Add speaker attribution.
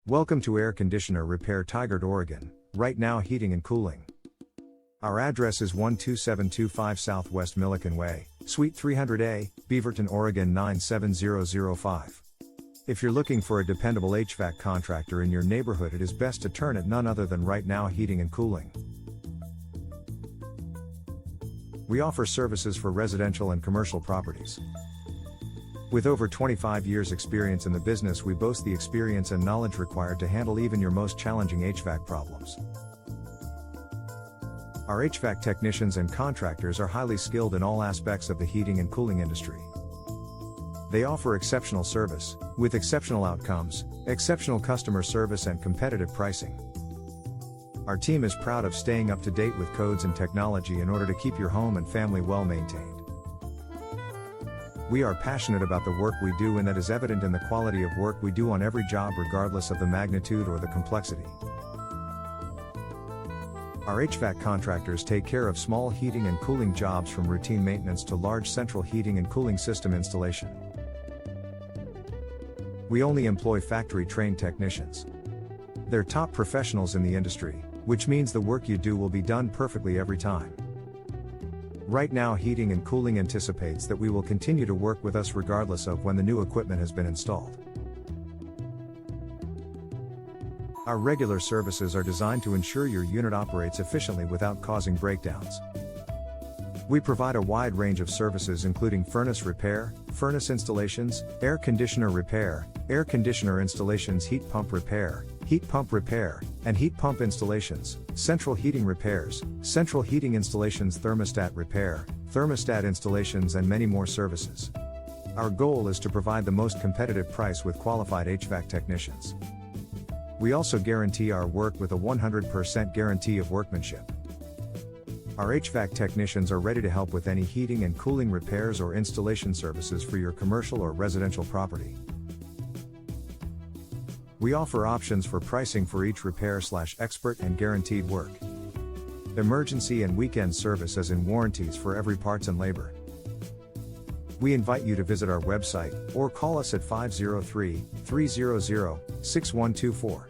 Speaker 1: Welcome to Air Conditioner Repair Tigard, Oregon, right now heating and cooling. Our address is 12725 Southwest Millikan Way, Suite 300A, Beaverton, Oregon 97005. If you're looking for a dependable HVAC contractor in your neighborhood, it is best to turn at none other than Right Now Heating and Cooling. We offer services for residential and commercial properties. With over 25 years experience in the business, we boast the experience and knowledge required to handle even your most challenging HVAC problems. Our HVAC technicians and contractors are highly skilled in all aspects of the heating and cooling industry. They offer exceptional service, with exceptional outcomes, exceptional customer service and competitive pricing. Our team is proud of staying up to date with codes and technology in order to keep your home and family well maintained. We are passionate about the work we do, and that is evident in the quality of work we do on every job, regardless of the magnitude or the complexity. Our HVAC contractors take care of small heating and cooling jobs, from routine maintenance to large central heating and cooling system installation. We only employ factory-trained technicians. They're top professionals in the industry, which means the work you do will be done perfectly every time. Right Now Heating and Cooling anticipates that we will continue to work with us regardless of when the new equipment has been installed. Our regular services are designed to ensure your unit operates efficiently without causing breakdowns. We provide a wide range of services, including furnace repair, furnace installations, air conditioner repair, air conditioner installations, heat pump repair, and heat pump installations, central heating repairs, central heating installations, thermostat repair, thermostat installations, and many more services. Our goal is to provide the most competitive price with qualified HVAC technicians. We also guarantee our work with a 100% guarantee of workmanship. Our HVAC technicians are ready to help with any heating and cooling repairs or installation services for your commercial or residential property. We offer options for pricing for each repair/expert and guaranteed work. Emergency and weekend service, as in warranties for every parts and labor. We invite you to visit our website or call us at 503-300-6124.